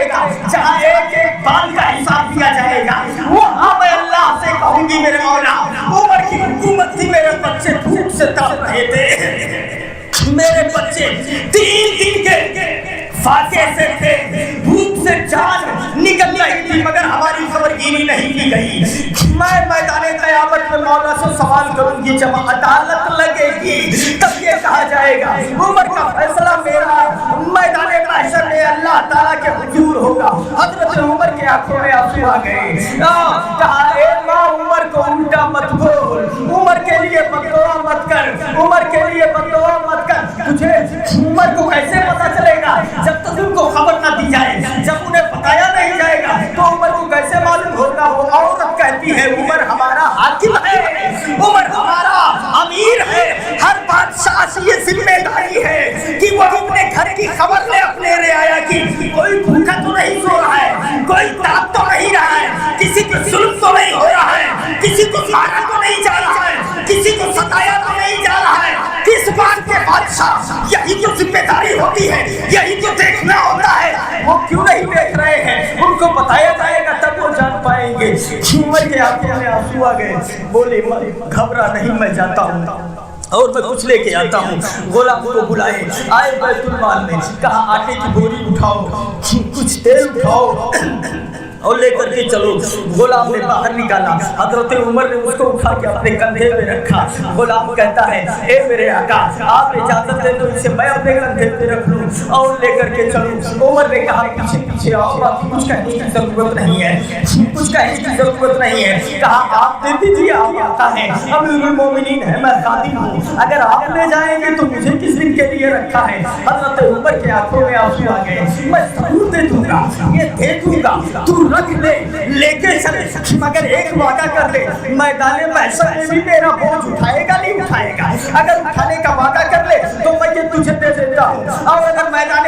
گا. جہاں ایک ایک بال کا حساب دیا جائے گا، وہاں میں اللہ سے کہوں گی میرے مولا عمر کی حکومت تھی، میرے بچے بھوک سے تڑپ رہے تھے، میرے بچے 3 دن کے فاقے سے تھے، بھوک سے جان نکل رہی تھی، مگر ہماری خبر گیری نہیں کی گئی. میں میدان قیامت میں مولا سے سوال کروں گی، جب عدالت لگے گی تب یہ کہا جائے گا عمر کا فیصلہ میرا میدان محشر میں اللہ تعالیٰ کے حضور ہوگا. حضرت عمر کے آنکھوں میں آنسو آ گئے. کہا اے ماں عمر کو الٹا مت بول، عمر کے لیے بددعا مت کر، تجھے عمر کو کیسے پتا چلے گا جب تک ان کو خبر نہ دی جائے، جب انہیں بتایا نہیں جائے گا تو عمر کو کیسے معلوم ہوگا؟ وہ عورت کہتی ہے عمر ہمارا حاکم ہے، عمر ہمارا امیر ہے. ہر بادشاہ کی یہ ذمہ داری ہے کہ وہ اپنے گھر کی خبر لے اپنے رعایا کی. کوئی بھوکا تو نہیں سو رہا ہے، کوئی تڑپ تو نہیں رہا ہے، کسی کو ظلم تو نہیں ہو رہا ہے، کسی کو مارا تو نہیں جا رہا ہے، کسی کو ستایا تو نہیں جا رہا ہے. کس بات کے بادشاہ؟ یہی تو ذمہ داری ہوتی ہے، یہی تو دیکھنا ہوتا ہے. وہ کیوں نہیں دیکھ رہے ہیں؟ ان کو بتایا جائے گا تب وہ جان پائیں گے. عمر کے آنکھوں میں آنسو آ گئے. بولے گھبرا نہیں، میں جاتا ہوں اور میں کچھ لے کے آتا ہوں. غلام کو بلائے، آئے بیت المال میں، کہا آٹے کی بوری اٹھاؤ، کچھ تیل اٹھاؤ اور لے کر کے چلو. غلام نے باہر نکالا، حضرت عمر نے اس کو اٹھا کے اپنے کندھے پہ رکھا. غلام کہتا ہے اے میرے آقا آپ اجازت دے تو اسے میں اپنے کندھے پہ رکھ لوں اور لے کر کے چلوں. عمر نے کہا پیچھے آؤ، کچھ کہنے کی ضرورت نہیں ہے، کہا آپ دے دیجیے، آپ آقا ہیں، امیر المومنین ہیں، میں خادم ہوں، اگر آپ لے جائیں گے تو مجھے کس دن کے لیے رکھا ہے؟ حضرت عمر کے آنکھوں میں آنسو آ گئے. میں ضرور دے دوں گا، یہ دے دوں گا، تو رکھ لے کے چلے، مگر ایک وعدہ کر لے میدان محشر میں بھی میرا بوجھ اٹھائے گا نہیں اٹھائے گا؟ اگر اٹھانے کا وعدہ کر لے تو میں یہ تجھے دے دیتا ہوں، اور اگر میدان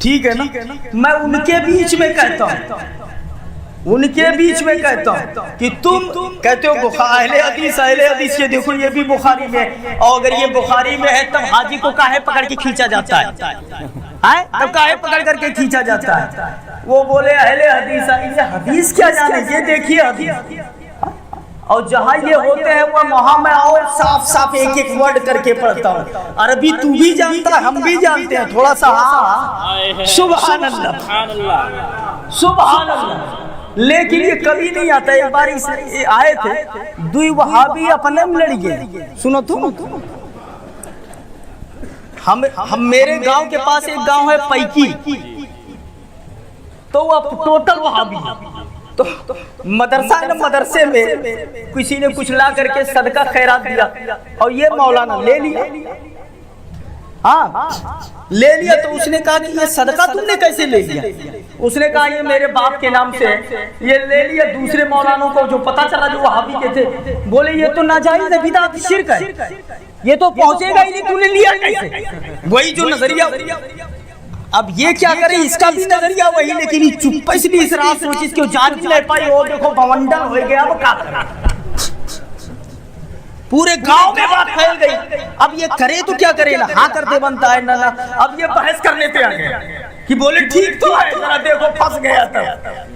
ٹھیک ہے نا, میں ان کے بیچ میں کہتا ہوں, ان کے بیچ میں کہتا ہوں کہ تم کہتے ہو اہل حدیث یہ دیکھو یہ بھی بخاری میں, اور اگر یہ بخاری میں ہے تب حاجی کو کاہے پکڑ کے کھینچا جاتا ہے, تب کاہے پکڑ کر کے کھینچا جاتا ہے. وہ بولے اہل حدیث, حدیث کیا جانے, یہ دیکھیے حدیث. اور جہاں یہ ہوتے ہیں وہاں میں اور صاف صاف ایک ایک ورڈ کر کے پڑھتا ہوں. عربی تو بھی جانتا ہے, ہم بھی جانتے ہیں تھوڑا سا. سبحان اللہ سبحان اللہ. لیکن یہ کبھی نہیں آتا. ایک بار اس آئے تھے دوئی وہابی اپنے میں لڑ گئے. سنو تو ہم میرے گاؤں کے پاس ایک گاؤں ہے پیکی, تو وہ ٹوٹل وہابی. تو مدرسہ ہے نا, مدرسے میں کسی نے کچھ لا کر کے صدقہ خیرات دیا اور یہ مولانا لے لیا. ہاں لے لیا. تو اس نے کہا کہ یہ صدقہ تم نے کیسے لے لیا؟ اس نے کہا یہ میرے باپ کے نام سے یہ لے لیا. دوسرے مولانوں کو جو پتا چلا جو وہابی کے تھے بولے یہ تو ناجائز ہے, بدعت شرک ہے, یہ تو پہنچے گا ہی نہیں, تو نے لیا کیسے؟ وہی جو نظریہ. اب یہ کیا کرے, اس کا بھی نظریہ وہی, لیکن یہ چپ اس لیے اس رات سے وہ چیز کیوں جان کی لے پائی. وہ دیکھو بونڈل ہو گیا. اب کیا کرے, پورے گاؤں میں بات پھیل گئی. اب یہ کرے تو کیا کرے, نہ ہاں کرتے بنتا ہے نہ. اب یہ بحث کرنے پہ آ گئے کہ بولے ٹھیک تو ہے, ذرا دیکھو پھنس گیا تھا,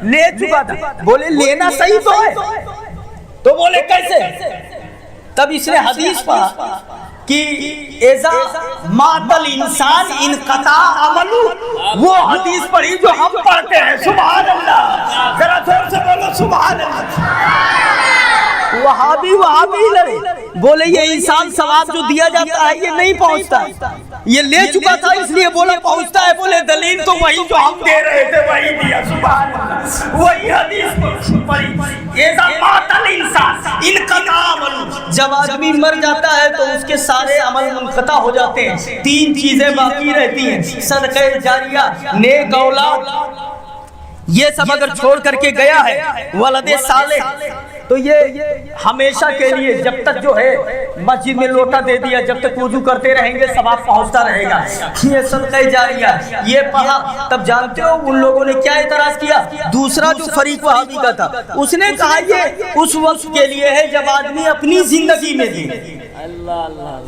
لے چکا تھا. بولے لینا صحیح تو ہے, تو بولے کیسے. تب اس نے حدیث پڑھا کہ اذا مات الانسان انقطع عملو, وہ حدیث پڑھی جو ہم پڑھتے ہیں. سبحان اللہ, ذرا زور سے بولو سبحان اللہ. وہابی لڑے, بولے یہ انسان ثواب جو دیا جاتا ہے یہ نہیں پہنچتا, یہ لے چکا تھا اس لیے بولا پہنچتا ہے. بولے دلیل تو وہی جو ہم دے رہے تھے وہی دیا. سبحان اللہ, وہی حدیث پڑھی اذا مات الانسان انقطع عملو, جب آدمی مر جاتا ہے تو اس کے سارے عمل منقطع ہو جاتے ہیں. 3 چیزیں باقی رہتی ہیں, صدقہ جاریہ, نیک اولاد, یہ سب اگر چھوڑ کر کے گیا ہے, ولد صالح, تو یہ ہمیشہ کے لیے جب تک جو ہے مسجد میں لوٹا دے دیا, جب تک وضو کرتے رہیں گے ثواب پہنچتا رہے گا. یہ صدقہ جاریہ, یہ پڑھا. تب جانتے ہو ان لوگوں نے کیا اعتراض کیا؟ دوسرا جو فریق وہابی کا تھا اس نے کہا یہ اس وقت کے لیے ہے جب آدمی اپنی زندگی میں دے,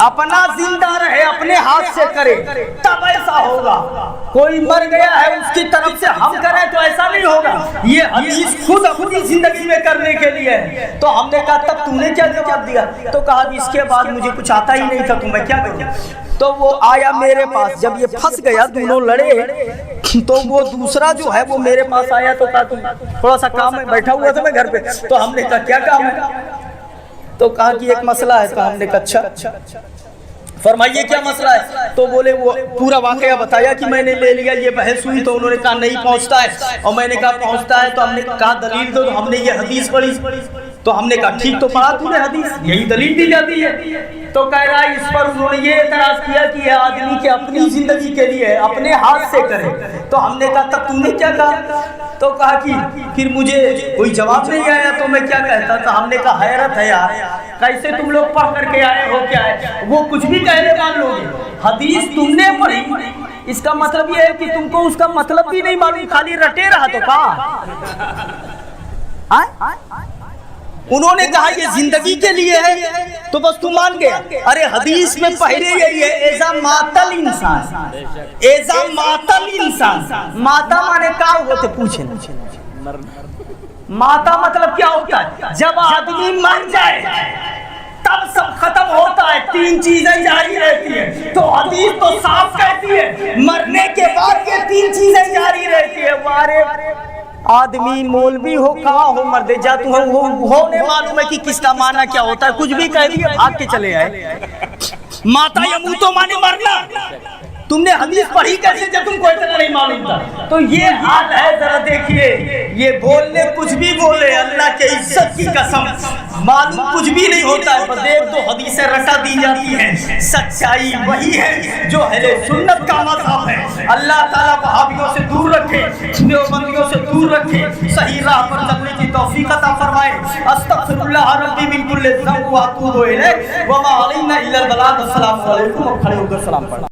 اپنا زندہ رہے, اپنے ہاتھ سے کرے, تب ایسا ہوگا. کوئی مر گیا ہے اس کی طرف سے ہم کریں تو ایسا نہیں ہوگا. یہ حدیث خود اپنی زندگی میں کرنے کے لیے. تو ہم نے کہا تب تم نے کیا جواب دیا؟ تو کہا اس کے بعد مجھے کچھ آتا ہی نہیں تھا تو میں کیا کروں. تو وہ آیا میرے پاس, جب یہ پھنس گیا دونوں لڑے, تو وہ دوسرا جو ہے وہ میرے پاس آیا. تو کہا تھوڑا سا کام ہے, بیٹھا ہوا تھا میں گھر پہ. تو ہم نے کہا کیا کام ہے؟ تو کہا کہ ایک مسئلہ ہے. تو ہم نے کہا اچھا فرمائیے کیا مسئلہ ہے. تو بولے وہ پورا واقعہ بتایا کہ میں نے لے لیا, یہ بحث ہوئی. تو انہوں نے کہا نہیں پہنچتا ہے, اور میں نے کہا پہنچتا ہے. تو ہم نے کہا دلیل دو. تو ہم نے یہ حدیث پڑھی. تو ہم نے کہا ٹھیک تو پڑھا تو نے حدیث, یہی دلیل دی جاتی ہے. تو کہہ رہا ہے اس پر انہوں نے یہ اعتراض کیا کہ یہ آدمی کے اپنی زندگی کے لیے اپنے ہاتھ سے کرے. تو ہم نے کہا تب تم نے کیا کہا؟ تو کہا کہ پھر مجھے کوئی جواب نہیں آیا تو میں کیا کہتا. تو ہم نے کہا حیرت ہے یار, کیسے تم لوگ پڑھ کر کے آئے ہو, کیا ہے وہ کچھ بھی کہنے مان لو گے. حدیث تم نے پڑھی, اس کا مطلب یہ ہے کہ تم کو اس کا مطلب بھی نہیں معلوم, خالی رٹے رہا. تو کہا انہوں نے کہا یہ زندگی کے لیے ہے تو بس تو مان گیا. ارے حدیث میں پہلے یہی ہے اذا مات الانسان, اذا مات الانسان. ماتا مانے کیا ہوتے پوچھیں, ماتا مطلب کیا ہوتا ہے؟ جب آدمی مر جائے تب سب ختم ہوتا ہے, 3 چیزیں جاری رہتی ہیں. تو حدیث تو صاف کہتی ہے مرنے کے بعد یہ 3 چیزیں جاری رہتی ہے. وارے آدمی مولوی ہو کہاں ہو مرد جا, تو ہونے معلوم ہے کہ کس کا معنی کیا ہوتا ہے. کچھ بھی کہہ دیا بھاگ کے چلے آئے. ماتا یموتو مانے مرنا. تم نے حدیث پڑھی کیسے جب تم کو اتنا نہیں معلوم تھا؟ تو یہ حال ہے. ذرا دیکھیے, یہ بولنے کچھ بھی بولے, اللہ کے عزت کی قسم معلوم کچھ بھی نہیں ہوتا ہے. بس ایک دو حدیثیں رٹا دی جاتی ہیں. سچائی وہی ہے جو اہل سنت کا مذہب ہے. اللہ تعالیٰ وہابیوں سے دور رکھے, دیوبندیوں سے دور رکھے, صحیح راہ پر چلنے کی توفیق عطا فرمائے. استغفر اللہ ربی من کل ذنب واتوب الیہ وما علینا الا البلاغ. السلام علیکم. اور کھڑے ہو کر سلام پڑھنا.